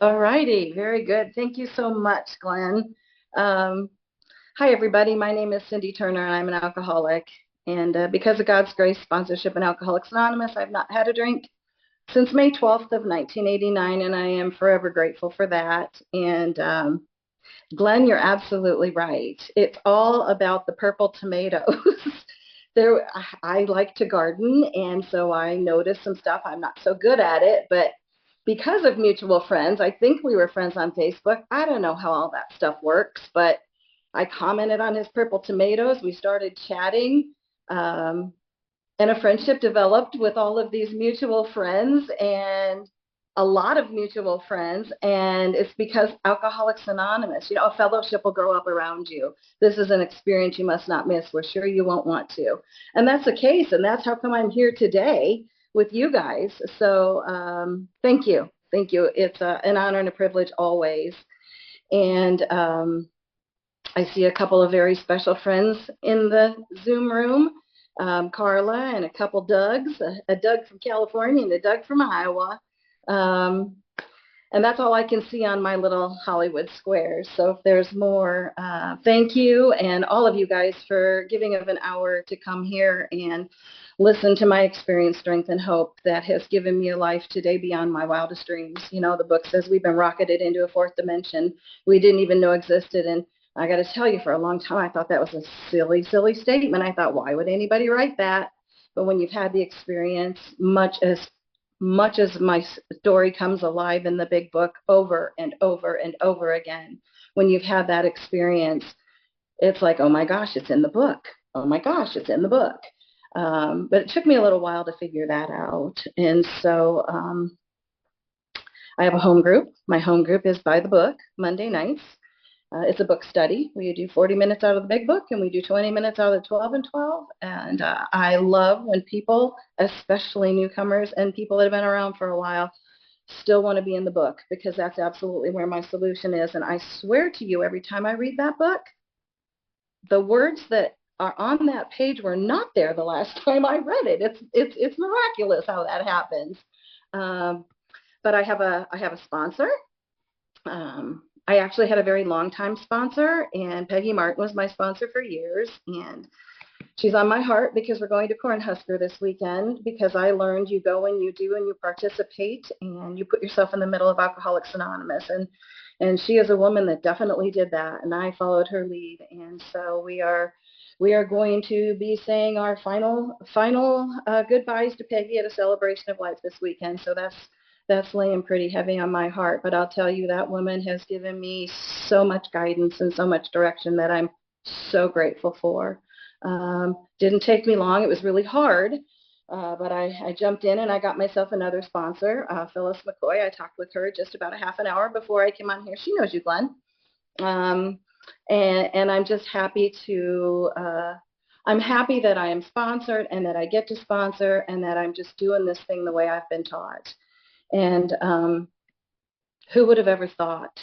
All righty, very good. Thank you so much, Glenn. Um, Hi, everybody. My name is Cynde Turner, and I'm an alcoholic. And because of God's grace, sponsorship, and Alcoholics Anonymous, I've not had a drink since May 12th of 1989, and I am forever grateful for that. And Glenn, you're absolutely right. It's all about the purple tomatoes. I like to garden, and so I noticed some stuff. I'm not so good at it, but because of mutual friends, I think we were friends on Facebook. I don't know how all that stuff works, but I commented on his purple tomatoes. We started chatting, um, and a friendship developed with all of these mutual friends and a lot of mutual friends. And it's because Alcoholics Anonymous, a fellowship will grow up around you. This is an experience you must not miss. We're sure you won't want to. And that's the case. And that's how come I'm here today with you guys. So thank you. Thank you. It's an honor and a privilege always. And I see a couple of very special friends in the Zoom room, Carla and a couple Dougs, a Doug from California and a Doug from Iowa. Um, and that's all I can see on my little Hollywood square. So if there's more, thank you and all of you guys for giving of an hour to come here and listen to my experience, strength, and hope that has given me a life today beyond my wildest dreams. The book says we've been rocketed into a fourth dimension we didn't even know existed. And I got to tell you, for a long time, I thought that was a silly, silly statement. I thought, why would anybody write that? But when you've had the experience, much as my story comes alive in the big book over and over and over again, when you've had that experience, it's like, oh my gosh, it's in the book. Oh my gosh, it's in the book. But it took me a little while to figure that out. And so I have a home group. My home group is by the book, Monday nights. It's a book study. We do 40 minutes out of the big book and we do 20 minutes out of the 12 and 12. And I love when people, especially newcomers and people that have been around for a while, still want to be in the book because that's absolutely where my solution is. And I swear to you, every time I read that book, the words that are on that page were not there the last time I read it. It's miraculous how that happens. Um, but I have a sponsor. I actually had a very long time sponsor, and Peggy Martin was my sponsor for years. And she's on my heart because we're going to Cornhusker this weekend because I learned you go and you do and you participate and you put yourself in the middle of Alcoholics Anonymous. And she is a woman that definitely did that, and I followed her lead. And so we are going to be saying our final goodbyes to Peggy at a celebration of life this weekend. So that's laying pretty heavy on my heart. But I'll tell you, that woman has given me so much guidance and so much direction that I'm so grateful for. Didn't take me long. It was really hard. But I jumped in and I got myself another sponsor, Phyllis McCoy. I talked with her just about a half an hour before I came on here. She knows you, Glenn. Um, and I'm just happy I'm happy that I am sponsored and that I get to sponsor and that I'm just doing this thing the way I've been taught. And who would have ever thought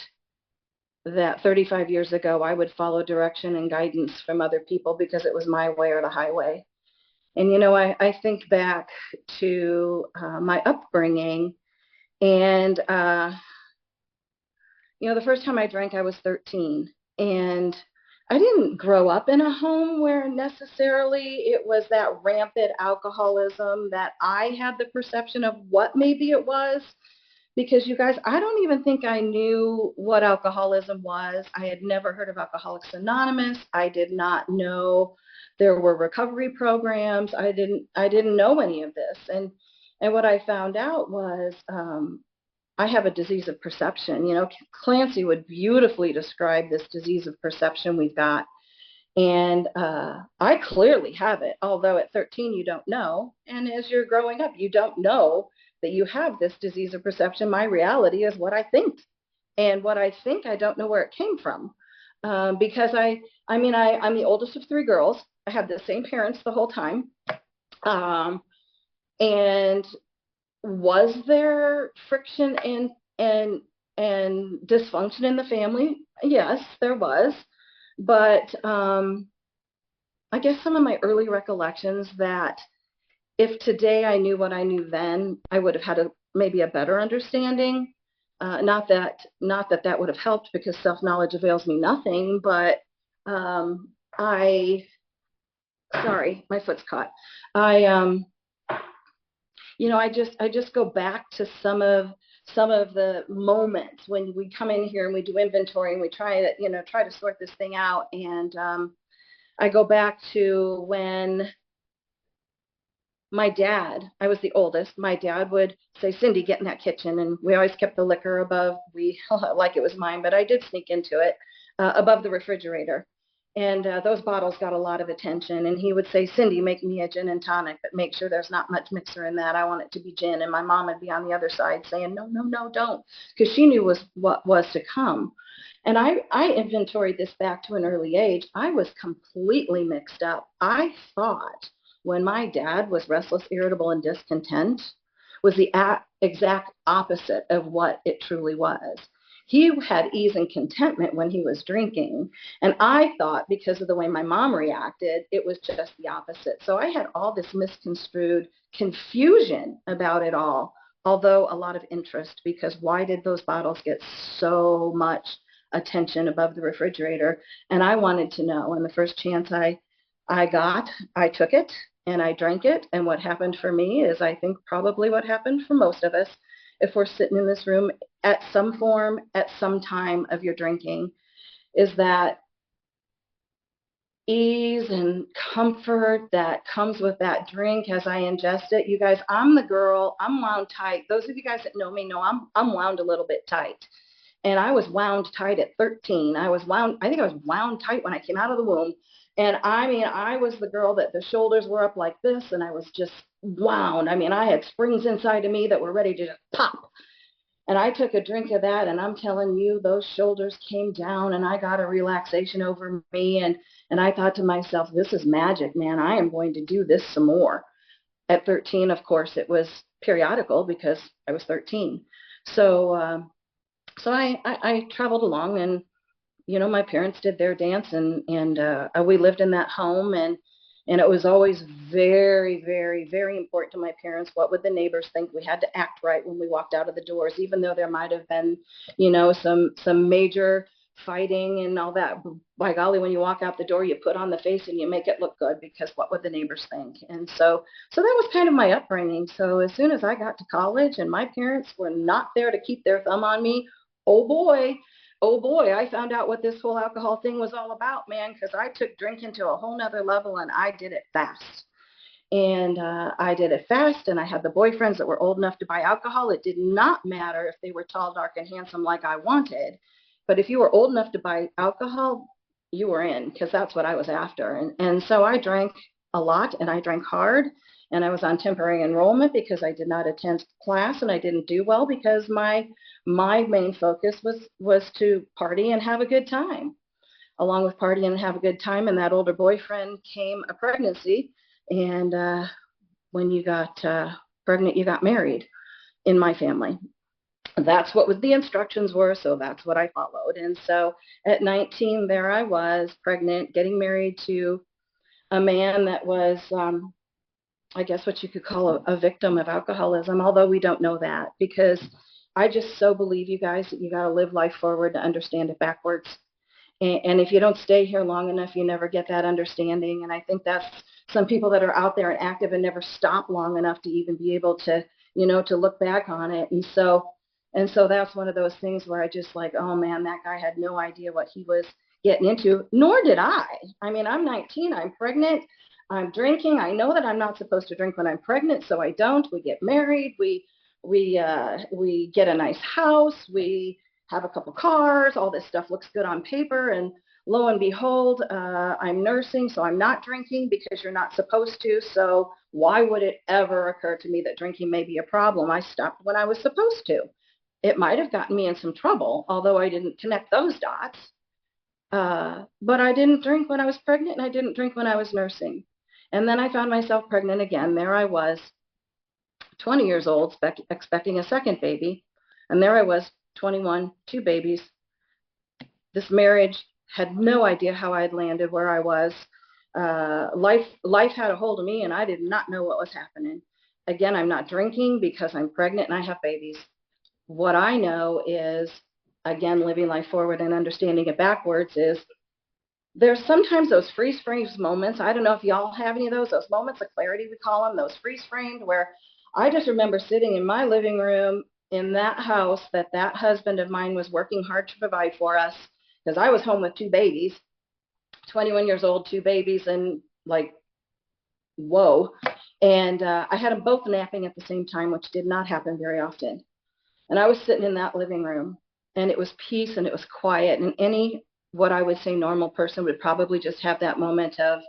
that 35 years ago I would follow direction and guidance from other people because it was my way or the highway? And, I think back to my upbringing and, the first time I drank, I was 13. And I didn't grow up in a home where necessarily it was that rampant alcoholism that I had the perception of what maybe it was. Because you guys, I don't even think I knew what alcoholism was. I had never heard of Alcoholics Anonymous. I did not know there were recovery programs. I didn't know any of this. And what I found out was I have a disease of perception. Clancy would beautifully describe this disease of perception we've got. And I clearly have it, although at 13 you don't know. And as you're growing up, you don't know that you have this disease of perception. My reality is what I think. And what I think, I don't know where it came from. Because I'm the oldest of three girls. I had the same parents the whole time. And was there friction and dysfunction in the family? Yes, there was. But I guess some of my early recollections that if today I knew what I knew then, I would have had maybe a better understanding. Not that would have helped, because self-knowledge avails me nothing, but I, sorry, my foot's caught. I, I just go back to some of the moments when we come in here and we do inventory and we try to sort this thing out. And I go back to when I was the oldest, my dad would say, Cynde, get in that kitchen. And we always kept the liquor above, like it was mine, but I did sneak into it, above the refrigerator. And those bottles got a lot of attention. And he would say, Cynde, make me a gin and tonic, but make sure there's not much mixer in that. I want it to be gin. And my mom would be on the other side saying, no, no, no, don't, because she knew what was to come. And I inventoried this back to an early age. I was completely mixed up. I thought when my dad was restless, irritable, and discontent was the exact opposite of what it truly was. He had ease and contentment when he was drinking. And I thought, because of the way my mom reacted, it was just the opposite. So I had all this misconstrued confusion about it all, although a lot of interest, because why did those bottles get so much attention above the refrigerator? And I wanted to know. And the first chance I got, I took it and I drank it. And what happened for me is, I think, probably what happened for most of us, if we're sitting in this room at some form, at some time of your drinking, is that ease and comfort that comes with that drink as I ingest it. You guys, I'm the girl, I'm wound tight. Those of you guys that know me know I'm wound a little bit tight. And I was wound tight at 13. I think I was wound tight when I came out of the womb. And I mean, I was the girl that the shoulders were up like this, and I was just wound. I mean, I had springs inside of me that were ready to just pop. And I took a drink of that, and I'm telling you, those shoulders came down, and I got a relaxation over me. And I thought to myself, this is magic, man. I am going to do this some more. At 13, of course, it was periodical because I was 13. So I traveled along, and my parents did their dance, and we lived in that home, and it was always very, very, very important to my parents. What would the neighbors think? We had to act right when we walked out of the doors, even though there might have been, some major fighting and all that. By golly, when you walk out the door, you put on the face and you make it look good, because what would the neighbors think? And so that was kind of my upbringing. So as soon as I got to college and my parents were not there to keep their thumb on me, oh boy, I found out what this whole alcohol thing was all about, man, because I took drinking to a whole nother level, and I did it fast. And I did it fast, and I had the boyfriends that were old enough to buy alcohol. It did not matter if they were tall, dark, and handsome like I wanted. But if you were old enough to buy alcohol, you were in, because that's what I was after. And so I drank a lot, and I drank hard. And I was on temporary enrollment because I did not attend class, and I didn't do well because my main focus was to party and have a good time. Along with partying and have a good time, and that older boyfriend came a pregnancy. And when you got pregnant, you got married in my family. That's what the instructions were, so that's what I followed. And so at 19, there I was, pregnant, getting married to a man that was I guess what you could call a victim of alcoholism, although we don't know that, because I just so believe, you guys, that you got to live life forward to understand it backwards. And if you don't stay here long enough, you never get that understanding. And I think that's some people that are out there and active and never stop long enough to even be able to, to look back on it. And so that's one of those things where I just like, oh man, that guy had no idea what he was getting into, nor did I. I mean, I'm 19, I'm pregnant, I'm drinking. I know that I'm not supposed to drink when I'm pregnant, so I don't. We get married. We get a nice house. We have a couple cars. All this stuff looks good on paper. And lo and behold, I'm nursing, so I'm not drinking because you're not supposed to. So why would it ever occur to me that drinking may be a problem? I stopped when I was supposed to. It might have gotten me in some trouble, although I didn't connect those dots. But I didn't drink when I was pregnant, and I didn't drink when I was nursing. And then I found myself pregnant again. There I was, 20 years old, expecting a second baby. And there I was, 21, 2 babies. This marriage had no idea how I'd landed where I was. Life had a hold of me, and I did not know what was happening. Again, I'm not drinking because I'm pregnant and I have babies. what I know is, again, living life forward and understanding it backwards, is there's sometimes those freeze frame moments. I don't know if y'all have any of those moments of clarity, we call them, those freeze framed, where I just remember sitting in my living room in that house that husband of mine was working hard to provide for us, because I was home with two babies, 21 years old, two babies, and like, whoa. And I had them both napping at the same time, which did not happen very often. And I was sitting in that living room, and it was peace and it was quiet. And any, what I would say, normal person would probably just have that moment of,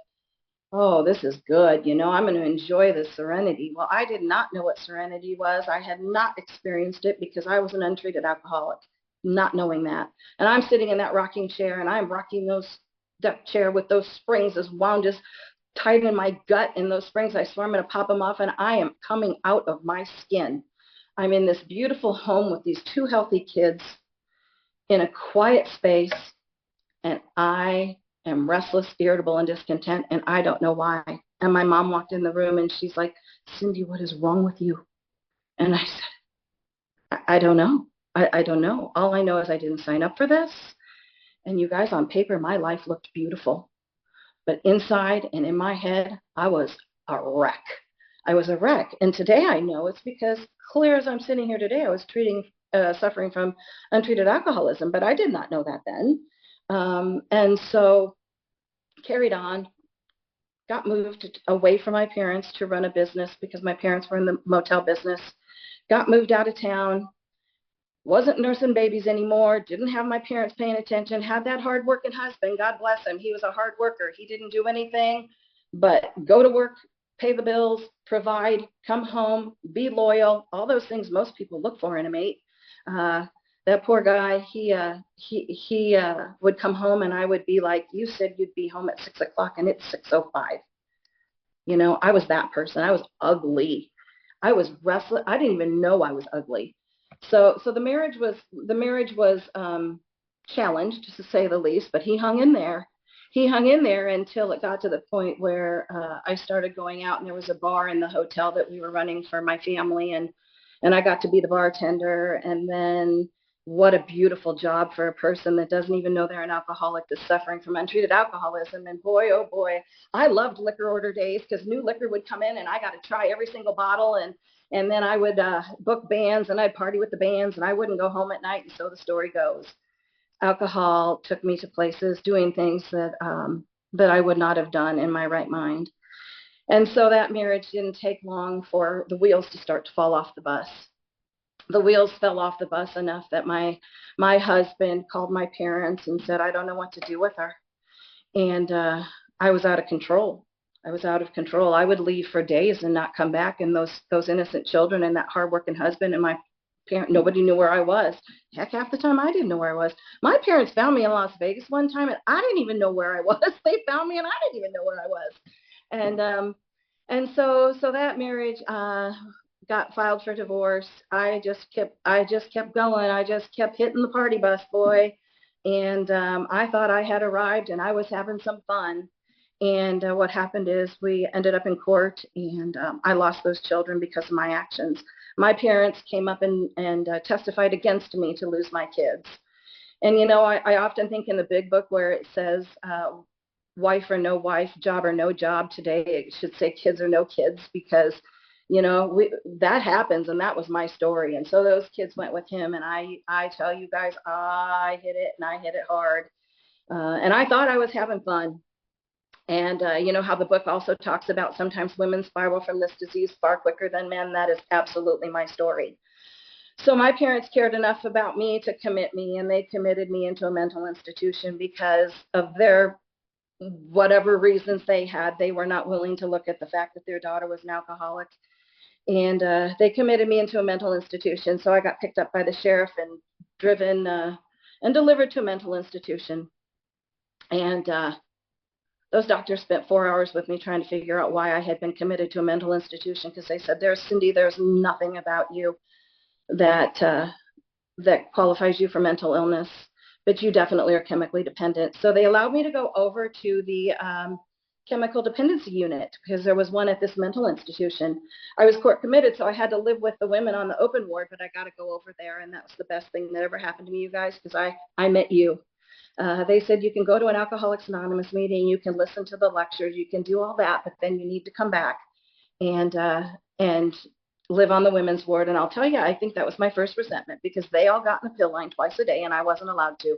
oh, this is good. You know, I'm going to enjoy this serenity. Well, I did not know what serenity was. I had not experienced it because I was an untreated alcoholic, not knowing that. And I'm sitting in that rocking chair, and I'm rocking that chair with those springs as wound as tight in my gut. And those springs, I swear I'm going to pop them off, and I am coming out of my skin. I'm in this beautiful home with these two healthy kids in a quiet space, and I am restless, irritable, and discontent, and I don't know why. And my mom walked in the room, and she's like, Cynde, what is wrong with you? And I said, I don't know. I don't know. All I know is I didn't sign up for this. And you guys, on paper, my life looked beautiful. But inside and in my head, I was a wreck. I was a wreck. And today I know it's because, clear as I'm sitting here today, I was suffering from untreated alcoholism, but I did not know that then. And so carried on, got moved away from my parents to run a business because my parents were in the motel business, got moved out of town, wasn't nursing babies anymore, didn't have my parents paying attention, had that hardworking husband, God bless him. He was a hard worker. He didn't do anything but go to work, pay the bills, provide, come home, be loyal, all those things most people look for in a mate. That poor guy, he would come home, and I would be like, you said you'd be home at 6 o'clock and it's 6:05. You know, I was that person. I was ugly. I was restless. I didn't even know I was ugly. So the marriage was challenged, to say the least, but he hung in there. He hung in there until it got to the point where I started going out, and there was a bar in the hotel that we were running for my family, and I got to be the bartender. And then, what a beautiful job for a person that doesn't even know they're an alcoholic, that's suffering from untreated alcoholism. And boy, oh boy, I loved liquor order days, because new liquor would come in and I got to try every single bottle. And then I would book bands, and I'd party with the bands, and I wouldn't go home at night. And so the story goes, alcohol took me to places, doing things that I would not have done in my right mind. And so that marriage didn't take long for the wheels to start to fall off the bus. The wheels fell off the bus enough that my husband called my parents and said, I don't know what to do with her. And I was out of control. I was out of control. I would leave for days and not come back, and those innocent children and that hardworking husband and my parent, nobody knew where I was. Heck, half the time I didn't know where I was. My parents found me in Las Vegas one time, and I didn't even know where I was. They found me, and I didn't even know where I was. And so that marriage got filed for divorce. I just kept going. I just kept hitting the party bus, boy. And I thought I had arrived, and I was having some fun. And what happened is we ended up in court, and I lost those children because of my actions. My parents came up and testified against me to lose my kids. And, you know, I often think in the big book where it says wife or no wife, job or no job, today it should say kids or no kids, because, you know, that happens, and that was my story. And so those kids went with him, and I tell you guys, I hit it, and I hit it hard. And I thought I was having fun. And you know how the book also talks about sometimes women spiral from this disease far quicker than men. That is absolutely my story. So my parents cared enough about me to commit me, and they committed me into a mental institution because of their whatever reasons they had. They were not willing to look at the fact that their daughter was an alcoholic. And they committed me into a mental institution. So I got picked up by the sheriff and driven and delivered to a mental institution. And those doctors spent 4 hours with me trying to figure out why I had been committed to a mental institution, because they said, Cynde, there's nothing about you that qualifies you for mental illness, but you definitely are chemically dependent. So they allowed me to go over to the chemical dependency unit because there was one at this mental institution. I was court committed, so I had to live with the women on the open ward, but I got to go over there, and that was the best thing that ever happened to me, you guys, because I met you. They said you can go to an Alcoholics Anonymous meeting, you can listen to the lectures, you can do all that, but then you need to come back and live on the women's ward. And I'll tell you, I think that was my first resentment because they all got in the pill line twice a day and I wasn't allowed to.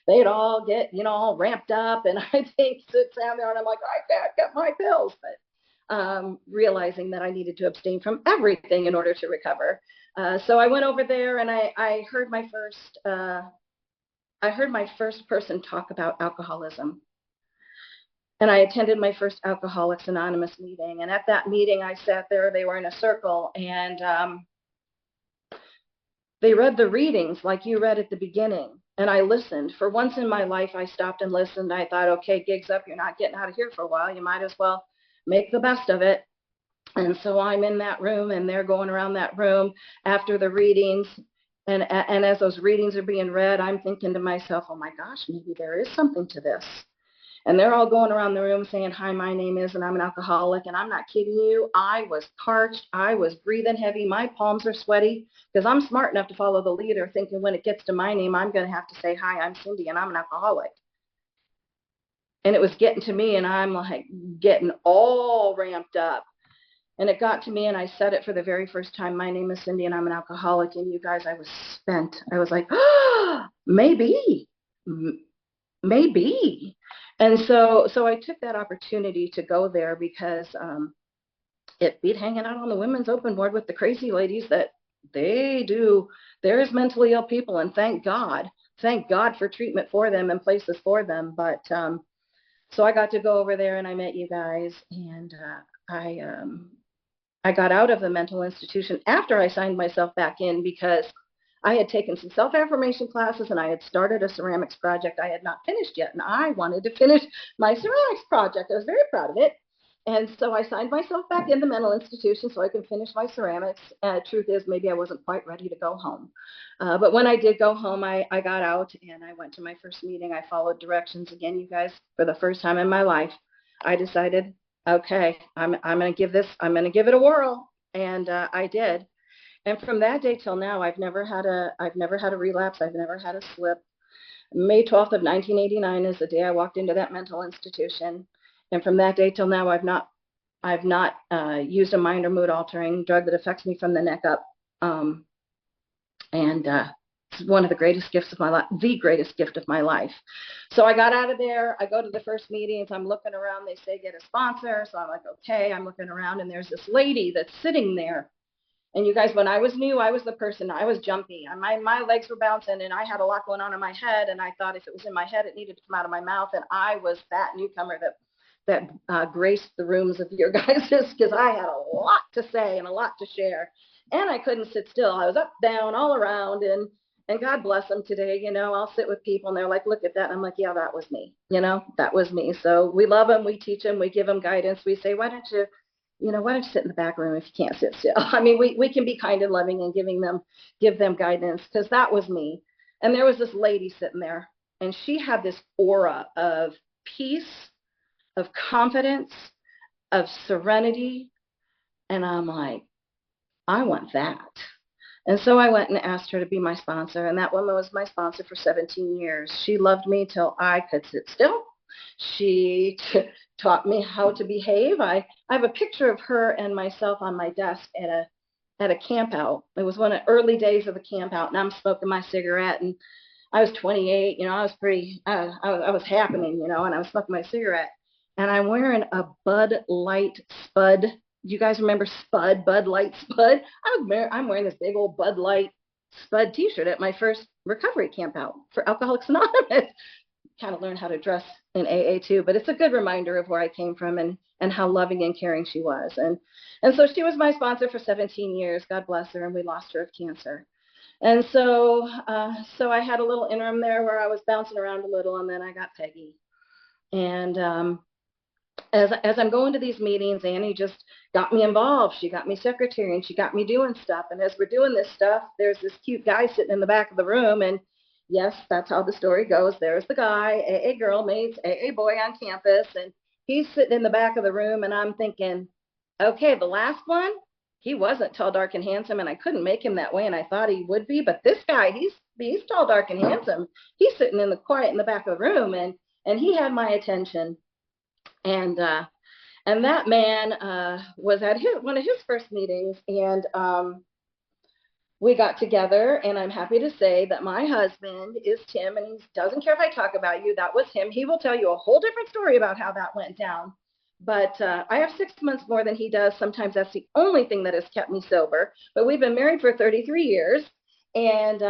They'd all get, all ramped up, and I think sit down there and I'm like, I can't get my pills. But realizing that I needed to abstain from everything in order to recover. So I went over there and I heard my first person talk about alcoholism. And I attended my first Alcoholics Anonymous meeting. And at that meeting, I sat there, they were in a circle, and they read the readings like you read at the beginning. And I listened. For once in my life, I stopped and listened. I thought, okay, gig's up. You're not getting out of here for a while. You might as well make the best of it. And so I'm in that room, and they're going around that room after the readings. And as those readings are being read, I'm thinking to myself, oh my gosh, maybe there is something to this. And they're all going around the room saying, hi, my name is, and I'm an alcoholic. And I'm not kidding you. I was parched. I was breathing heavy. My palms are sweaty because I'm smart enough to follow the leader, thinking when it gets to my name, I'm going to have to say, hi, I'm Cynde, and I'm an alcoholic. And it was getting to me, and I'm like getting all ramped up. And it got to me, and I said it for the very first time, my name is Cynde, and I'm an alcoholic. And you guys, I was spent. I was like, oh, maybe. And so I took that opportunity to go there because it beat hanging out on the women's open board with the crazy ladies that they do. There's mentally ill people, and thank God for treatment for them and places for them. But so I got to go over there, and I met you guys, and I got out of the mental institution after I signed myself back in because I had taken some self-affirmation classes and I had started a ceramics project I had not finished yet. And I wanted to finish my ceramics project. I was very proud of it. And so I signed myself back in the mental institution so I could finish my ceramics. Truth is, maybe I wasn't quite ready to go home. But when I did go home, I got out and I went to my first meeting. I followed directions again, you guys, for the first time in my life. I decided, okay, I'm going to give it a whirl. And I did. And from that day till now, I've never had a relapse. I've never had a slip. May 12th of 1989 is the day I walked into that mental institution. And from that day till now, I've not used a mind or mood altering drug that affects me from the neck up. It's one of the greatest gifts of my life, the greatest gift of my life. So I got out of there. I go to the first meetings. I'm looking around. They say get a sponsor. So I'm like, okay. I'm looking around, and there's this lady that's sitting there. And you guys, when I was new, I was the person, I was jumpy. My legs were bouncing, and I had a lot going on in my head. And I thought if it was in my head, it needed to come out of my mouth. And I was that newcomer that graced the rooms of your guys' because I had a lot to say and a lot to share. And I couldn't sit still. I was up, down, all around. And God bless them today. I'll sit with people, and they're like, look at that. And I'm like, yeah, that was me. That was me. So we love them. We teach them. We give them guidance. We say, why don't you sit in the back room if you can't sit still? I mean, we can be kind and loving and give them guidance, because that was me. And there was this lady sitting there, and she had this aura of peace, of confidence, of serenity. And I'm like, I want that. And so I went and asked her to be my sponsor. And that woman was my sponsor for 17 years. She loved me till I could sit still. She taught me how to behave. I have a picture of her and myself on my desk at a camp out. It was one of the early days of the camp out, and I'm smoking my cigarette, and I was 28. I was pretty, I was happening, and I was smoking my cigarette, and I'm wearing a Bud Light Spud. You guys remember Spud, Bud Light Spud? I'm wearing this big old Bud Light Spud t-shirt at my first recovery camp out for Alcoholics Anonymous. Kind of learned how to dress in AA too, but it's a good reminder of where I came from and how loving and caring she was. And so she was my sponsor for 17 years. God bless her. And we lost her of cancer. And so I had a little interim there where I was bouncing around a little, and then I got Peggy. And as I'm going to these meetings, Annie just got me involved. She got me secretary, and she got me doing stuff. And as we're doing this stuff, there's this cute guy sitting in the back of the room, and yes, that's how the story goes. There's the guy, AA girl meets AA boy on campus, and he's sitting in the back of the room, and I'm thinking, okay, the last one, he wasn't tall, dark, and handsome, and I couldn't make him that way, and I thought he would be. But this guy, he's tall, dark, and handsome. He's sitting in the quiet in the back of the room, and he had my attention. And that man was at one of his first meetings, and we got together, and I'm happy to say that my husband is Tim, and he doesn't care if I talk about you. That was him. He will tell you a whole different story about how that went down. But I have 6 months more than he does. Sometimes that's the only thing that has kept me sober. But we've been married for 33 years. And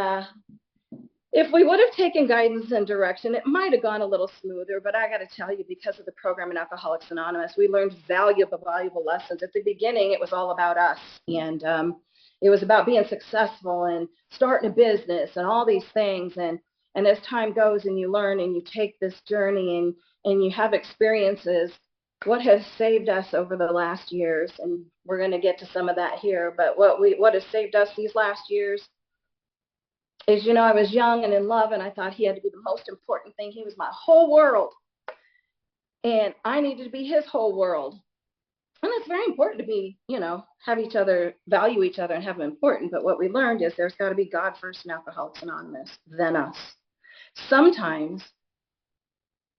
if we would have taken guidance and direction, it might have gone a little smoother. But I got to tell you, because of the program in Alcoholics Anonymous, we learned valuable lessons. At the beginning, it was all about us. And it was about being successful and starting a business and all these things. And as time goes and you learn and you take this journey and you have experiences, what has saved us over the last years, and we're going to get to some of that here, but what has saved us these last years is, I was young and in love, and I thought he had to be the most important thing. He was my whole world, and I needed to be his whole world. And it's very important to be, have each other, value each other, and have them important. But what we learned is there's got to be God first in Alcoholics Anonymous, then us. Sometimes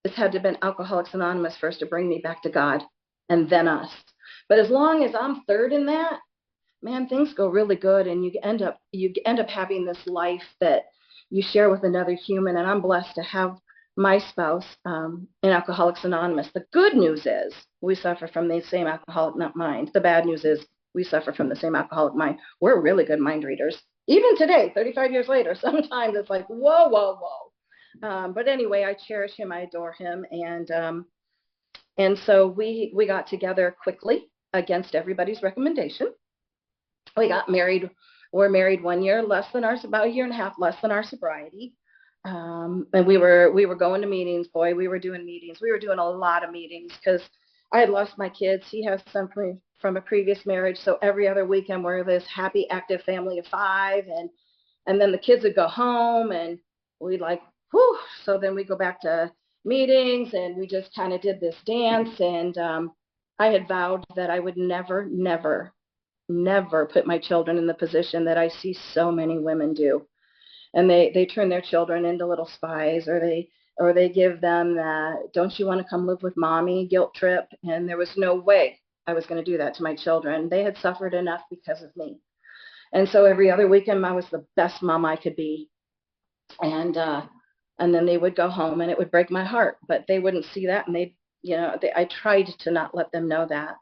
it's had to have been Alcoholics Anonymous first to bring me back to God, and then us. But as long as I'm third in that, man, things go really good, and you end up having this life that you share with another human. And I'm blessed to have my spouse in Alcoholics Anonymous. The good news is we suffer from the same alcoholic mind. The bad news is we suffer from the same alcoholic mind. We're really good mind readers. Even today, 35 years later, sometimes it's like, whoa, whoa, whoa. But anyway, I cherish him. I adore him. And so we got together quickly against everybody's recommendation. We got married. We're married 1 year less than about a year and a half less than our sobriety. And we were going to meetings. Boy, we were doing meetings. We were doing a lot of meetings because I had lost my kids. He has something from a previous marriage. So every other weekend we're this happy, active family of 5. And then the kids would go home, and we'd like, whew. So then we go back to meetings, and we just kind of did this dance. And I had vowed that I would never, never, never put my children in the position that I see so many women do. And they turn their children into little spies, or they give them that, don't you want to come live with mommy guilt trip? And there was no way I was going to do that to my children. They had suffered enough because of me. And so every other weekend I was the best mom I could be. And then they would go home, and it would break my heart, but they wouldn't see that. And I tried to not let them know that.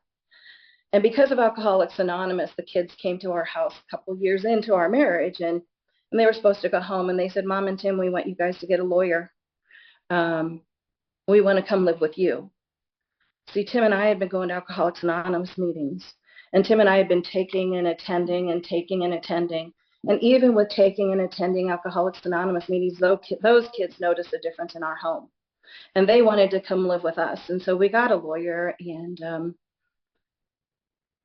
And because of Alcoholics Anonymous, the kids came to our house a couple of years into our marriage, and they were supposed to go home, and they said, Mom and Tim, we want you guys to get a lawyer. We want to come live with you. See, Tim and I had been going to Alcoholics Anonymous meetings, and Tim and I had been taking and attending and taking and attending. And even with taking and attending Alcoholics Anonymous meetings, those kids noticed a difference in our home, and they wanted to come live with us. And so we got a lawyer, and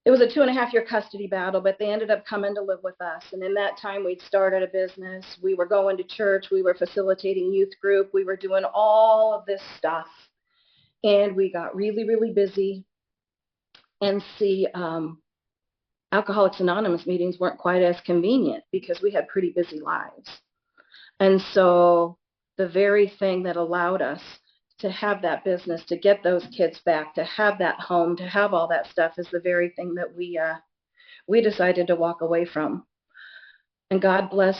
it was a 2.5-year custody battle, but they ended up coming to live with us. And in that time, we'd started a business. We were going to church. We were facilitating youth group. We were doing all of this stuff. And we got really, really busy. And see, Alcoholics Anonymous meetings weren't quite as convenient because we had pretty busy lives. And so the very thing that allowed us to have that business, to get those kids back, to have that home, to have all that stuff is the very thing that we decided to walk away from. And God bless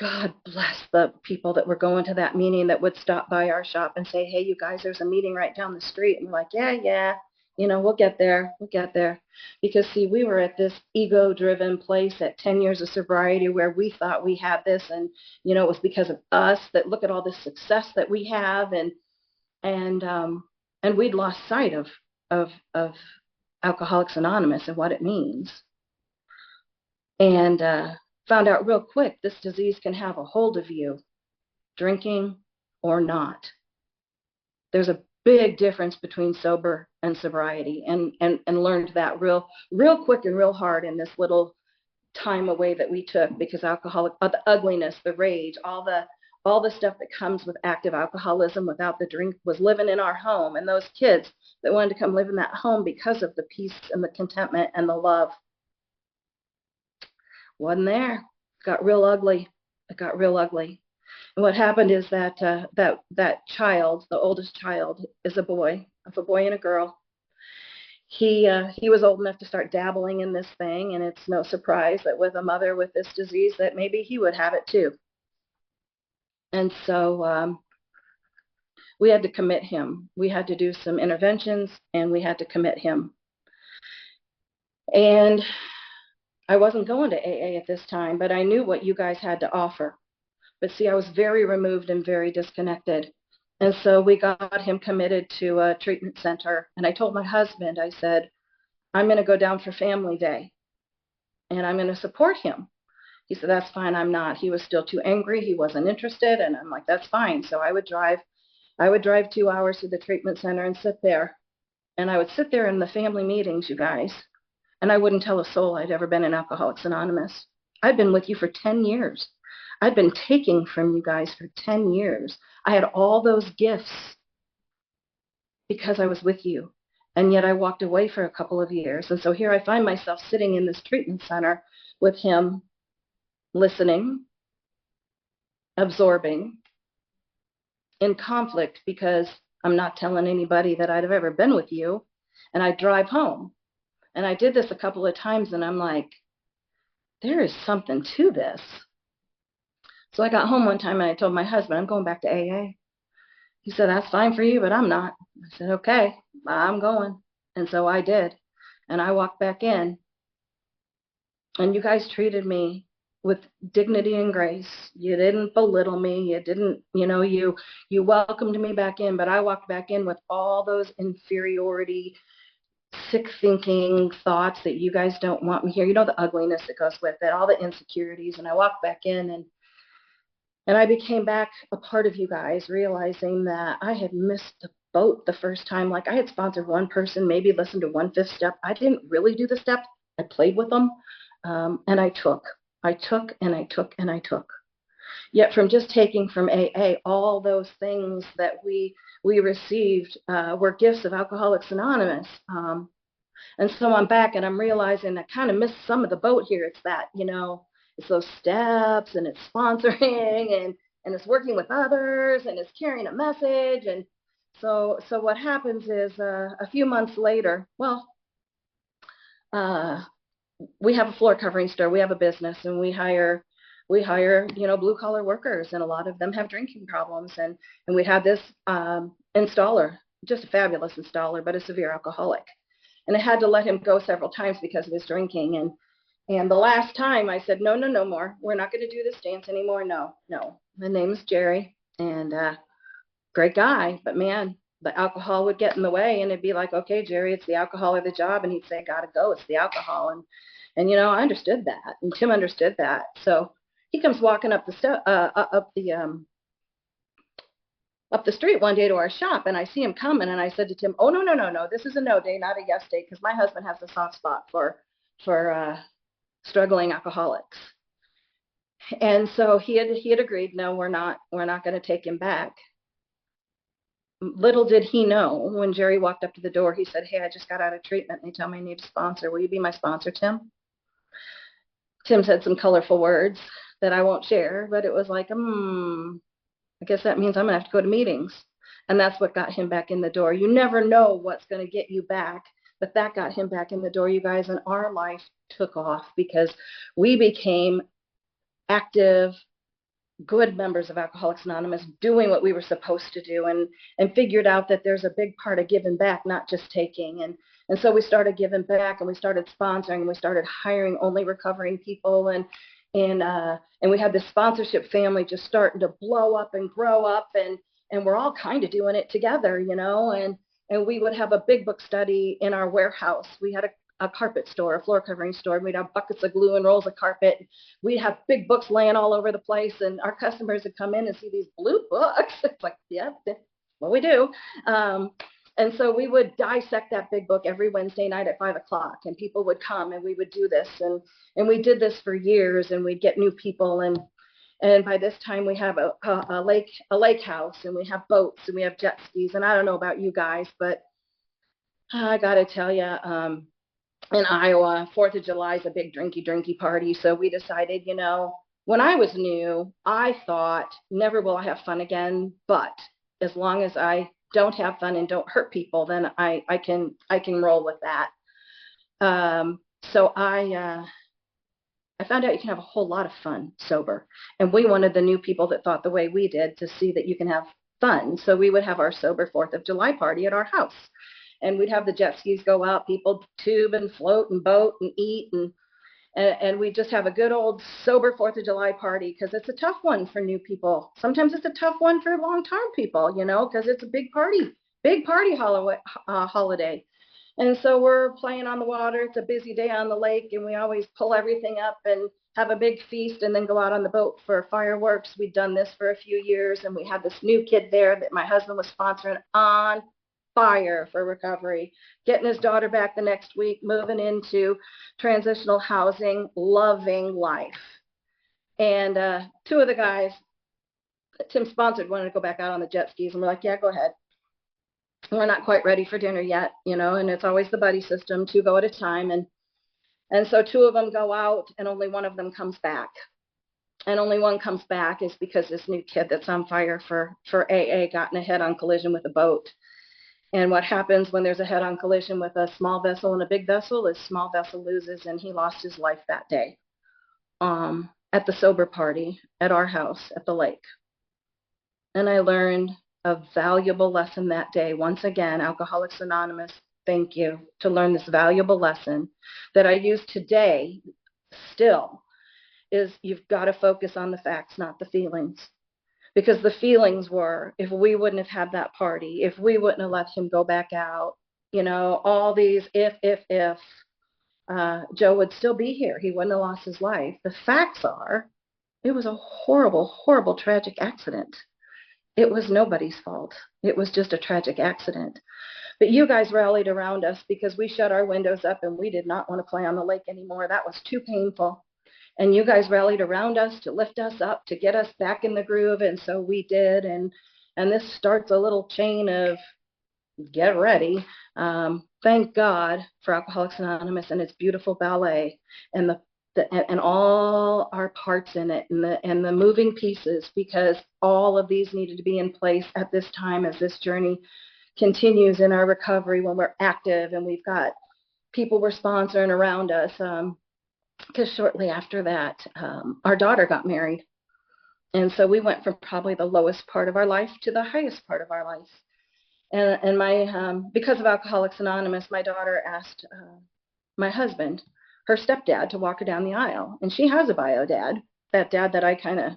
the people that were going to that meeting that would stop by our shop and say, hey, you guys, there's a meeting right down the street. And we're like, yeah, we'll get there. Because see, we were at this ego-driven place at 10 years of sobriety where we thought we had this, and, it was because of us, that look at all this success that we have, and we'd lost sight of Alcoholics Anonymous and what it means. And found out real quick, this disease can have a hold of you, drinking or not. There's a big difference between sober and sobriety, and learned that real quick and real hard in this little time away that we took, because the ugliness, the rage, all all the stuff that comes with active alcoholism without the drink was living in our home. And those kids that wanted to come live in that home because of the peace and the contentment and the love wasn't there. It got real ugly. It got real ugly. And what happened is that that child, the oldest child, is a boy and a girl. He was old enough to start dabbling in this thing, and it's no surprise that with a mother with this disease that maybe he would have it too. And so we had to commit him. We had to do some interventions, and we had to commit him. And I wasn't going to AA at this time, but I knew what you guys had to offer. But see, I was very removed and very disconnected. And so we got him committed to a treatment center. And I told my husband, I said, I'm going to go down for Family Day, and I'm going to support him. He said, that's fine, I'm not. He was still too angry. He wasn't interested. And I'm like, that's fine. So I would drive 2 hours to the treatment center and sit there. And I would sit there in the family meetings, you guys. And I wouldn't tell a soul I'd ever been in Alcoholics Anonymous. I'd been with you for 10 years. I'd been taking from you guys for 10 years. I had all those gifts because I was with you. And yet I walked away for a couple of years. And so here I find myself sitting in this treatment center with him, listening, absorbing, in conflict because I'm not telling anybody that I'd have ever been with you. And I drive home. And I did this a couple of times, and I'm like, there is something to this. So I got home one time, and I told my husband, I'm going back to AA. He said, that's fine for you, but I'm not. I said, okay, I'm going. And so I did. And I walked back in. And you guys treated me with dignity and grace. You didn't belittle me. You didn't, you welcomed me back in. But I walked back in with all those inferiority, sick thinking thoughts that you guys don't want me here. You know, the ugliness that goes with it, all the insecurities. And I walked back in, and I became back a part of you guys, realizing that I had missed the boat the first time. Like I had sponsored one person, maybe listened to 1/5 step. I didn't really do the steps. I played with them, and I took. Yet from just taking from AA, all those things that we received were gifts of Alcoholics Anonymous. And so I'm back, and I'm realizing I kind of missed some of the boat here. It's that, it's those steps, and it's sponsoring, and it's working with others, and it's carrying a message. And so what happens is a few months later, we have a floor covering store. We have a business, and we hire blue collar workers, and a lot of them have drinking problems. And we had this installer, just a fabulous installer, but a severe alcoholic. And I had to let him go several times because of his drinking. And the last time I said, no more. We're not going to do this dance anymore. No. The name is Jerry, and great guy, but man, the alcohol would get in the way, and it'd be like, okay, Jerry, it's the alcohol or the job. And he'd say, gotta go, it's the alcohol. And I understood that, and Tim understood that. So he comes walking up the street one day to our shop, and I see him coming, and I said to Tim, oh, no, this is a no day, not a yes day, because my husband has a soft spot for struggling alcoholics. And so he had agreed, no, we're not going to take him back. Little did he know, when Jerry walked up to the door, he said, hey, I just got out of treatment, and they tell me I need a sponsor. Will you be my sponsor, Tim? Tim said some colorful words that I won't share, but it was like, I guess that means I'm going to have to go to meetings. And that's what got him back in the door. You never know what's going to get you back, but that got him back in the door, you guys, and our life took off because we became active, good members of Alcoholics Anonymous, doing what we were supposed to do, and figured out that there's a big part of giving back, not just taking. And so we started giving back, and we started sponsoring, and we started hiring only recovering people, and we had this sponsorship family just starting to blow up and grow up, and we're all kind of doing it together, and we would have a big book study in our warehouse. We had a carpet store, a floor covering store, and we'd have buckets of glue and rolls of carpet. We'd have big books laying all over the place, and our customers would come in and see these blue books. It's like, yeah, what we do. And so we would dissect that big book every Wednesday night at 5:00, and people would come, and we would do this. And we did this for years, and we'd get new people. And by this time we have a lake house, and we have boats, and we have jet skis. And I don't know about you guys, but I got to tell you, in Iowa, 4th of July is a big drinky party. So we decided, when I was new, I thought, never will I have fun again. But as long as I don't have fun and don't hurt people, then I can roll with that. So I found out you can have a whole lot of fun sober. And we wanted the new people that thought the way we did to see that you can have fun. So we would have our sober 4th of July party at our house. And we'd have the jet skis go out, people tube and float and boat and eat. And we just have a good old sober 4th of July party, because it's a tough one for new people. Sometimes it's a tough one for long-term people, because it's a big party holiday. And so we're playing on the water. It's a busy day on the lake, and we always pull everything up and have a big feast and then go out on the boat for fireworks. We'd done this for a few years, and we had this new kid there that my husband was sponsoring, on fire for recovery, getting his daughter back the next week, moving into transitional housing, loving life. And 2 of the guys that Tim sponsored wanted to go back out on the jet skis, and we're like, yeah, go ahead. We're not quite ready for dinner yet, and it's always the buddy system, 2 go at a time. And so 2 of them go out, and only one of them comes back. And only one comes back is because this new kid that's on fire for AA got in a head-on collision with a boat. And what happens when there's a head-on collision with a small vessel and a big vessel is small vessel loses, and he lost his life that day at the sober party at our house at the lake. And I learned a valuable lesson that day. Once again, Alcoholics Anonymous, thank you, to learn this valuable lesson that I use today still, is you've got to focus on the facts, not the feelings. Because the feelings were, if we wouldn't have had that party, if we wouldn't have let him go back out, all these if, Joe would still be here. He wouldn't have lost his life. The facts are, it was a horrible, tragic accident. It was nobody's fault. It was just a tragic accident. But you guys rallied around us because we shut our windows up and we did not want to play on the lake anymore. That was too painful. And you guys rallied around us to lift us up, to get us back in the groove. And so we did. And this starts a little chain of get ready. Thank God for Alcoholics Anonymous and its beautiful ballet and and all our parts in it, and the moving pieces, because all of these needed to be in place at this time as this journey continues in our recovery, when we're active and we've got people we're sponsoring around us. Because shortly after that, our daughter got married. And so we went from probably the lowest part of our life to the highest part of our life. And my because of Alcoholics Anonymous, my daughter asked my husband, her stepdad, to walk her down the aisle. And she has a bio dad, that dad that I kind of,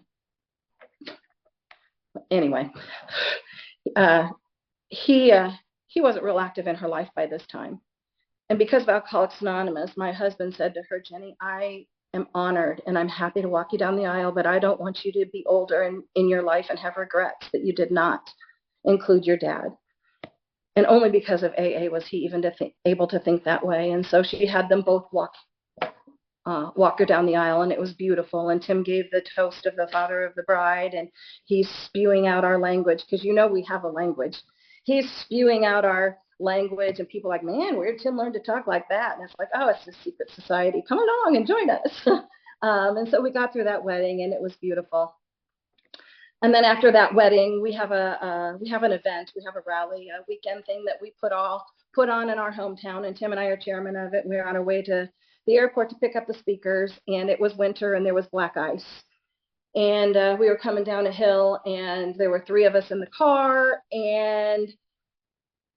anyway, he wasn't real active in her life by this time. And because of Alcoholics Anonymous, my husband said to her, Jenny, I am honored and I'm happy to walk you down the aisle, but I don't want you to be older in your life and have regrets that you did not include your dad. And only because of AA was he even able to think that way. And so she had them both walk her down the aisle, and it was beautiful. And Tim gave the toast of the father of the bride, and he's spewing out our language, because we have a language. He's spewing out our language, and people are like, man, where did Tim learn to talk like that? And it's like, oh, it's a secret society. Come along and join us. And so we got through that wedding, and it was beautiful. And then after that wedding, we have an event, we have a rally, a weekend thing that we put on in our hometown, and Tim and I are chairman of it. We were on our way to the airport to pick up the speakers, and it was winter and there was black ice. And we were coming down a hill, and there were 3 of us in the car, and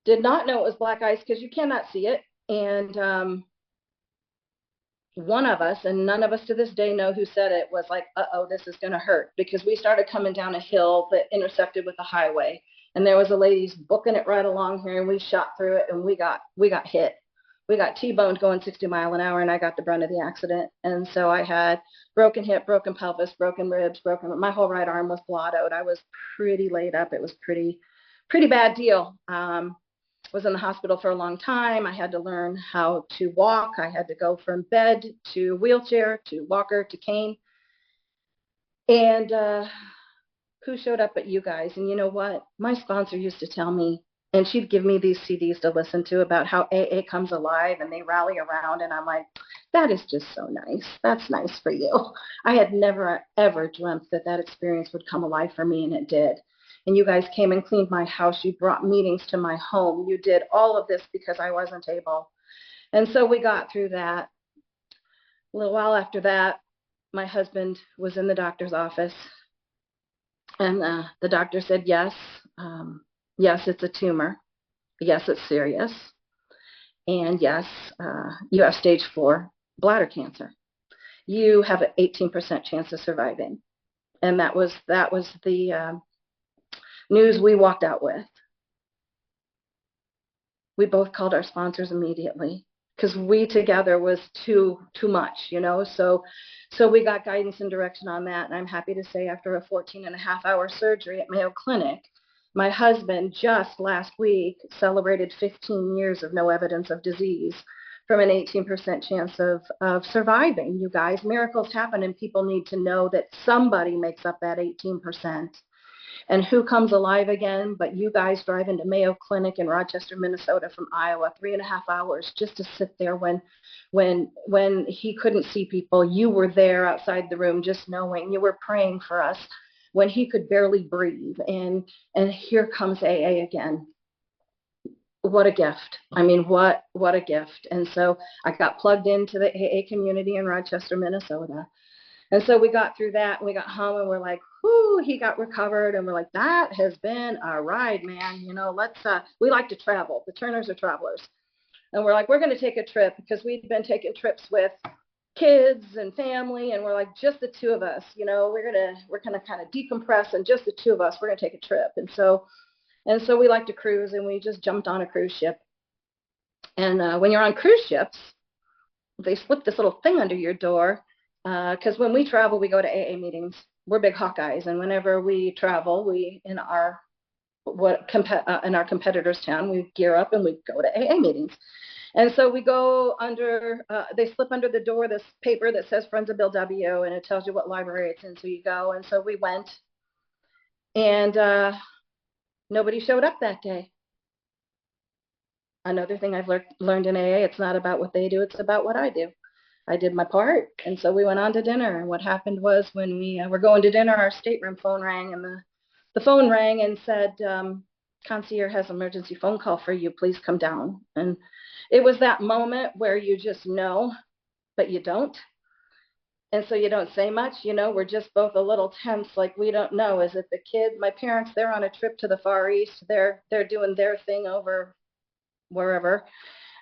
did not know it was black ice because you cannot see it. And one of us, and none of us to this day know who said it, was like, uh-oh, this is going to hurt, because we started coming down a hill that intersected with the highway. And there was a lady booking it right along here, and we shot through it, and we got hit. We got T-boned going 60 miles an hour, and I got the brunt of the accident. And so I had broken hip, broken pelvis, broken ribs, my whole right arm was blottoed. I was pretty laid up. It was pretty bad deal. Was in the hospital for a long time. I had to learn how to walk. I had to go from bed to wheelchair to walker to cane. And who showed up but you guys? And you know what? My sponsor used to tell me, and she'd give me these CDs to listen to about how AA comes alive and they rally around. And I'm like, that is just so nice. That's nice for you. I had never, ever dreamt that that experience would come alive for me, and it did. And you guys came and cleaned my house. You brought meetings to my home. You did all of this because I wasn't able. And so we got through that. A little while after that, my husband was in the doctor's office, and the doctor said, yes, yes, it's a tumor. Yes, it's serious. And yes, you have stage 4 bladder cancer. You have an 18% chance of surviving. And that was the news we walked out with. We both called our sponsors immediately because we together was too much, you know. So we got guidance and direction on that. And I'm happy to say, after a 14.5-hour surgery at Mayo Clinic, my husband just last week celebrated 15 years of no evidence of disease from an 18% chance of surviving. You guys, miracles happen, and people need to know that somebody makes up that 18%. And who comes alive again but you guys driving to Mayo Clinic in Rochester, Minnesota from Iowa, 3.5 hours just to sit there when he couldn't see people. You were there outside the room just knowing. You were praying for us when he could barely breathe. And here comes AA again. What a gift. I mean, what a gift. And so I got plugged into the AA community in Rochester, Minnesota. And so we got through that, and we got home, and we're like, whoo, he got recovered. And we're like, that has been a ride, man. You know, we like to travel. The Turners are travelers. And we're like, we're going to take a trip, because we'd been taking trips with kids and family. And we're like, just the two of us, you know, we're going to kind of decompress, and just the two of us, we're going to take a trip. And so we like to cruise, and we just jumped on a cruise ship. And when you're on cruise ships, they slip this little thing under your door. Because when we travel, we go to AA meetings. We're big Hawkeyes, and whenever we travel, in our competitor's town, we gear up and we go to AA meetings. And so we go under. They slip under the door this paper that says Friends of Bill W, and it tells you what library it's in. So you go, and so we went, and nobody showed up that day. Another thing I've learned in AA: it's not about what they do; it's about what I do. I did my part, and so we went on to dinner. And what happened was, when we were going to dinner, our stateroom phone rang, and the phone rang and said, concierge has an emergency phone call for you. Please come down. And it was that moment where you just know, but you don't. And so you don't say much. You know, we're just both a little tense, like we don't know. Is it the kid? My parents, they're on a trip to the Far East. They're doing their thing over wherever.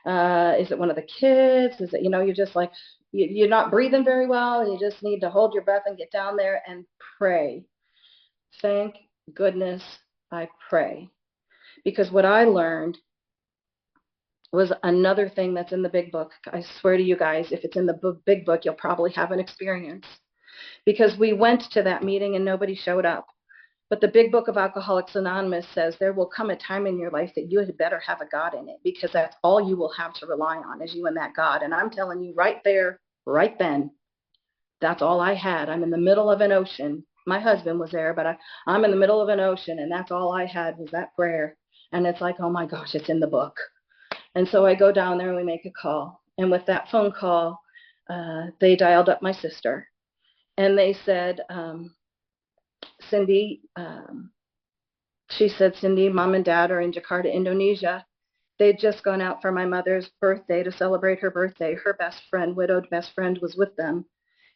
Is it one of the kids? Is it, you know, you're just like, you're not breathing very well, and you just need to hold your breath and get down there and pray. Thank goodness I pray. Because what I learned was another thing that's in the big book. I swear to you guys, if it's in the big book, you'll probably have an experience. Because we went to that meeting and nobody showed up. But the big book of Alcoholics Anonymous says there will come a time in your life that you had better have a God in it, because that's all you will have to rely on, is you and that God. And I'm telling you, right there, right then, that's all I had. I'm in the middle of an ocean. My husband was there, but I'm in the middle of an ocean, and that's all I had was that prayer. And it's like, oh my gosh, it's in the book. And so I go down there and we make a call. And with that phone call, they dialed up my sister. And they said, Cynde, she said, Cynde, Mom and Dad are in Jakarta, Indonesia. They'd just gone out for my mother's birthday to celebrate her birthday. Her best friend, widowed best friend, was with them.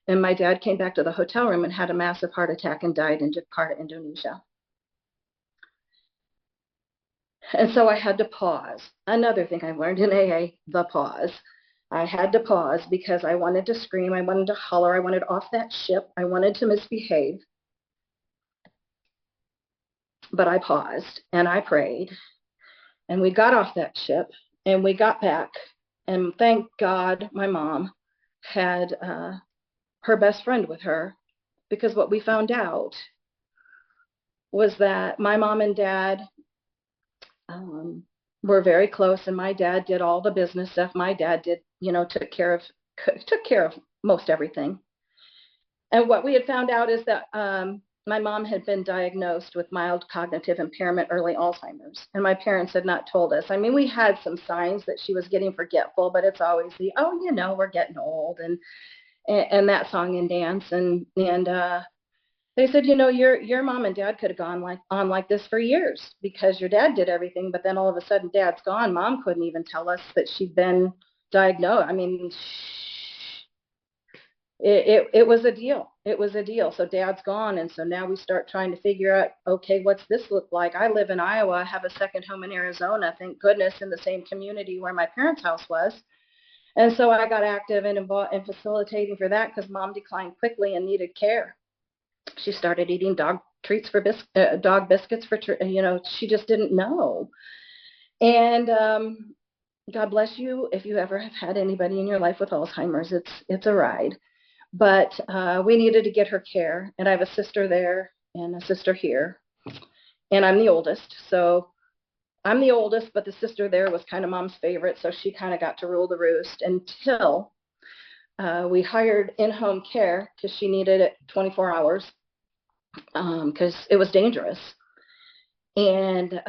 And my dad came back to the hotel room and had a massive heart attack and died in Jakarta, Indonesia. And so I had to pause. Another thing I learned in AA, the pause. I had to pause because I wanted to scream. I wanted to holler. I wanted off that ship. I wanted to misbehave. But I paused and I prayed. And we got off that ship and we got back. And thank God my mom had her best friend with her, because what we found out was that my mom and dad were very close, and my dad did all the business stuff. My dad did, you know, took care of most everything. And what we had found out is that my mom had been diagnosed with mild cognitive impairment, early Alzheimer's, and my parents had not told us. I mean, we had some signs that she was getting forgetful, but it's always the, oh, we're getting old, and that song and dance. And they said, your mom and dad could have gone like this for years because your dad did everything, but then all of a sudden dad's gone. Mom couldn't even tell us that she'd been diagnosed. I mean, it was a deal. It was a deal. So dad's gone. And so now we start trying to figure out, okay, what's this look like? I live in Iowa, I have a second home in Arizona, thank goodness, in the same community where my parents' house was. And so I got active and involved in facilitating for that because mom declined quickly and needed care. She started eating dog treats for dog biscuits for, she just didn't know. And God bless you if you ever have had anybody in your life with Alzheimer's. It's a ride. But we needed to get her care. And I have a sister there and a sister here. And I'm the oldest. So I'm the oldest, but the sister there was kind of mom's favorite. So she kind of got to rule the roost until we hired in-home care because she needed it 24 hours because it was dangerous. And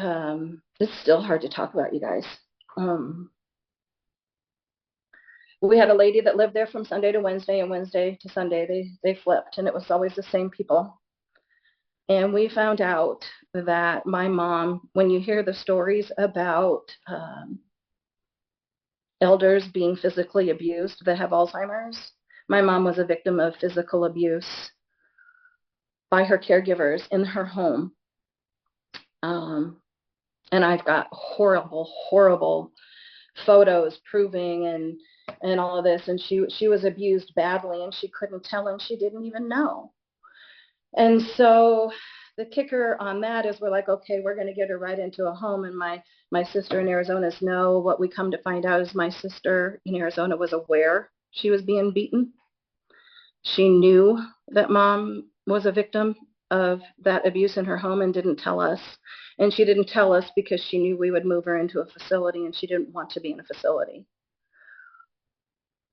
it's still hard to talk about, you guys. We had a lady that lived there from Sunday to Wednesday, and Wednesday to Sunday they flipped, and it was always the same people. And we found out that my mom, when you hear the stories about elders being physically abused that have Alzheimer's, my mom was a victim of physical abuse by her caregivers in her home. And I've got horrible, horrible photos proving and all of this. And she was abused badly, and she couldn't tell, and she didn't even know. And so the kicker on that is we're like, okay, we're going to get her right into a home. And my sister in Arizona know. What we come to find out is my sister in Arizona was aware she was being beaten. She knew that mom was a victim of that abuse in her home and didn't tell us. And she didn't tell us because she knew we would move her into a facility, and she didn't want to be in a facility.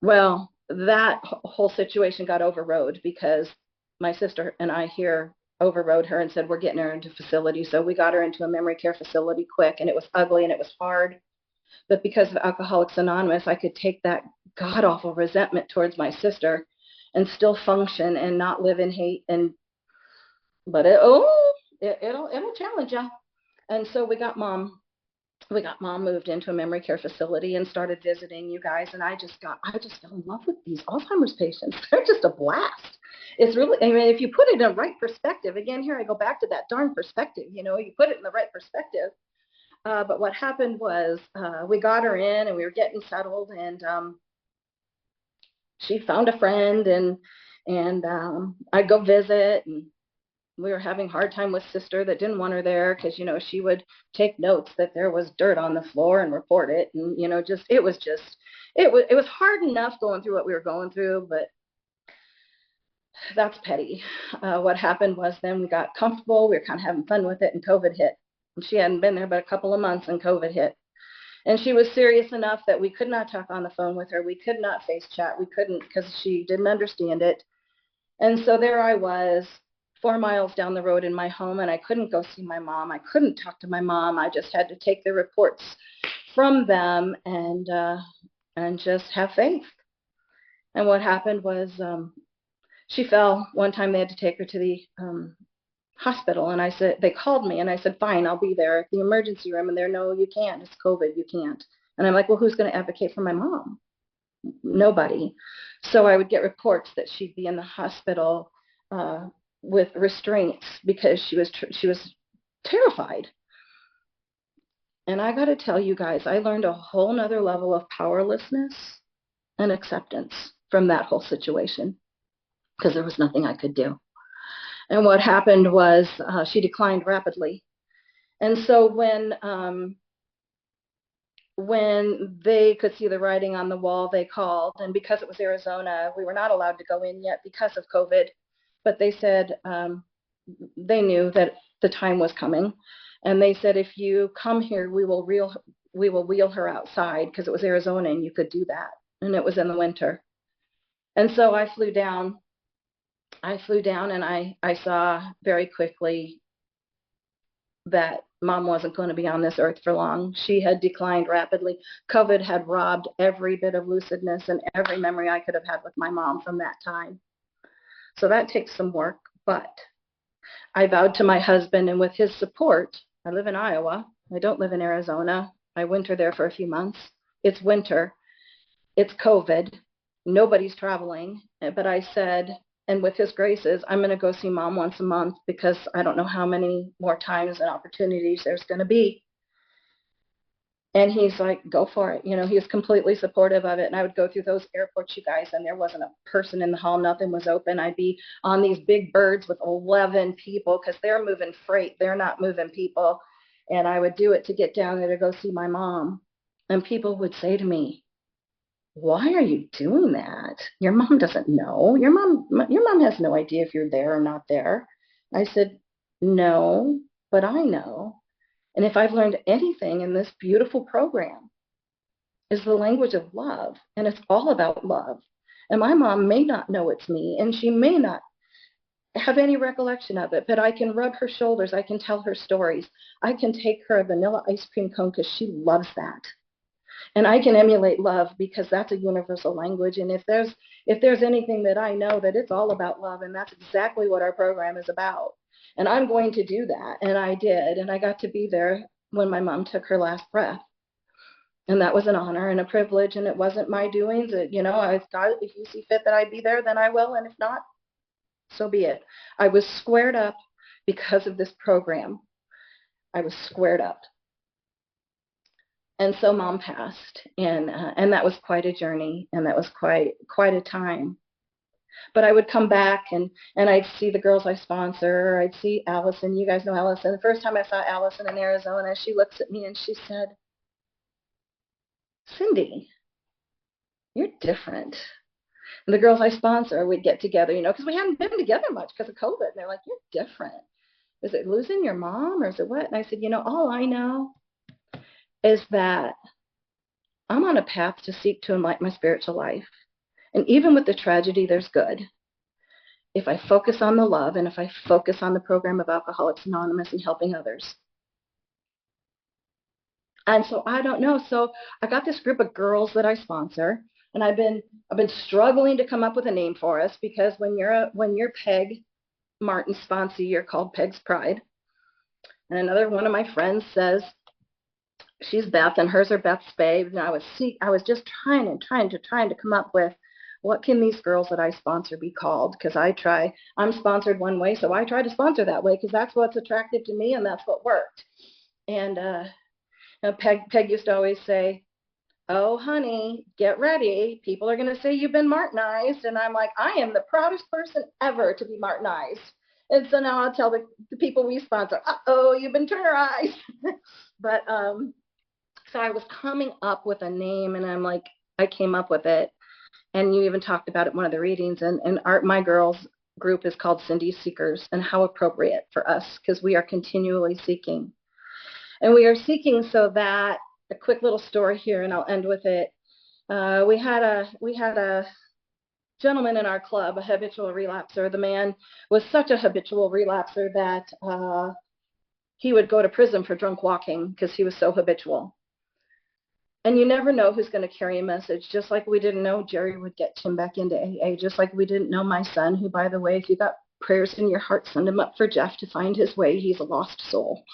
Well, that whole situation got overrode because my sister and I here overrode her and said, we're getting her into facility. So we got her into a memory care facility quick, and it was ugly and it was hard. But because of Alcoholics Anonymous, I could take that god awful resentment towards my sister and still function and not live in hate. But it'll challenge you. And so we got mom moved into a memory care facility and started visiting, you guys. And I just fell in love with these Alzheimer's patients. They're just a blast. It's really, I mean, if you put it in the right perspective, again, here I go back to that darn perspective, you put it in the right perspective. But what happened was we got her in and we were getting settled, and she found a friend, and I'd go visit, and we were having a hard time with sister that didn't want her there because, she would take notes that there was dirt on the floor and report it. And, it was hard enough going through what we were going through, but that's petty. What happened was then we got comfortable. We were kind of having fun with it, and COVID hit. And she hadn't been there but a couple of months, and COVID hit. And she was serious enough that we could not talk on the phone with her. We could not face chat. We couldn't because she didn't understand it. And so there I was, 4 miles down the road in my home, and I couldn't go see my mom. I couldn't talk to my mom. I just had to take the reports from them and just have faith. And what happened was she fell one time. They had to take her to the hospital, and I said, they called me, and I said, fine, I'll be there at the emergency room. And they're, no, you can't. It's COVID. You can't. And I'm like, well, who's going to advocate for my mom? Nobody. So I would get reports that she'd be in the hospital with restraints because she was terrified. And I got to tell you guys, I learned a whole nother level of powerlessness and acceptance from that whole situation because there was nothing I could do. And what happened was she declined rapidly. And so when they could see the writing on the wall, they called. And because it was Arizona, we were not allowed to go in yet because of COVID. But they said they knew that the time was coming. And they said, if you come here, we will wheel her outside, because it was Arizona and you could do that. And it was in the winter. And so I flew down I flew down and I saw very quickly that mom wasn't going to be on this earth for long. She had declined rapidly. COVID had robbed every bit of lucidness and every memory I could have had with my mom from that time. So that takes some work, but I vowed to my husband, and with his support, I live in Iowa. I don't live in Arizona. I winter there for a few months. It's winter. It's COVID. Nobody's traveling. But I said, and with his graces, I'm going to go see mom once a month because I don't know how many more times and opportunities there's going to be. And he's like, go for it. You know, he was completely supportive of it. And I would go through those airports, you guys, and there wasn't a person in the hall. Nothing was open. I'd be on these big birds with 11 people because they're moving freight. They're not moving people. And I would do it to get down there to go see my mom. And people would say to me, why are you doing that? Your mom doesn't know. Your mom has no idea if you're there or not there. I said, no, but I know. And if I've learned anything in this beautiful program, is the language of love. And it's all about love. And my mom may not know it's me, and she may not have any recollection of it, but I can rub her shoulders. I can tell her stories. I can take her a vanilla ice cream cone because she loves that. And I can emulate love because that's a universal language. And if there's anything that I know, that it's all about love, and that's exactly what our program is about. And I'm going to do that. And I did. And I got to be there when my mom took her last breath. And that was an honor and a privilege. And it wasn't my doings. I thought if you see fit that I be there, then I will. And if not, so be it. I was squared up because of this program. I was squared up. And so mom passed, and that was quite a journey, and that was quite a time. But I would come back and I'd see the girls I sponsor. I'd see Allison. You guys know Allison. The first time I saw Allison in Arizona, she looks at me and she said, Cynde, you're different. And the girls I sponsor, we'd get together, because we hadn't been together much because of COVID. And they're like, you're different. Is it losing your mom or is it what? And I said, all I know is that I'm on a path to seek to enlighten my spiritual life. And even with the tragedy, there's good. If I focus on the love and if I focus on the program of Alcoholics Anonymous and helping others. And so I don't know. So I got this group of girls that I sponsor, and I've been struggling to come up with a name for us because when you're Peg Martin's sponsee, you're called Peg's Pride. And another one of my friends says she's Beth, and hers are Beth's Babe. And I was just trying to come up with what can these girls that I sponsor be called? Because I'm sponsored one way, so I try to sponsor that way because that's what's attractive to me and that's what worked. And Peg used to always say, oh, honey, get ready. People are going to say you've been Martinized. And I'm like, I am the proudest person ever to be Martinized. And so now I'll tell the people we sponsor, uh-oh, you've been Turnerized. But so I was coming up with a name, and I'm like, I came up with it. And you even talked about it in one of the readings. And my girls group is called Cynde Seekers, and how appropriate for us because we are continually seeking. And we are seeking so that, a quick little story here, and I'll end with it. We had a gentleman in our club, a habitual relapser. The man was such a habitual relapser that he would go to prison for drunk walking because he was so habitual. And you never know who's going to carry a message, just like we didn't know Jerry would get Tim back into AA, just like we didn't know my son, who, by the way, if you got prayers in your heart, send him up for Jeff to find his way. He's a lost soul.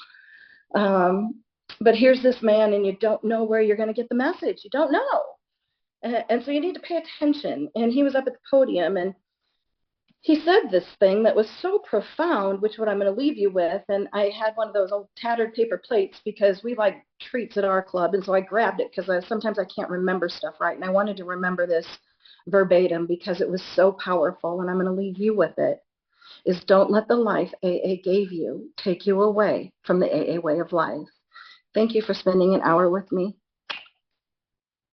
But here's this man, and you don't know where you're going to get the message. You don't know. And so you need to pay attention. And he was up at the podium, and he said this thing that was so profound, which what I'm going to leave you with. And I had one of those old tattered paper plates because we like treats at our club. And so I grabbed it because sometimes I can't remember stuff right. And I wanted to remember this verbatim because it was so powerful. And I'm going to leave you with it. Is don't let the life AA gave you take you away from the AA way of life. Thank you for spending an hour with me.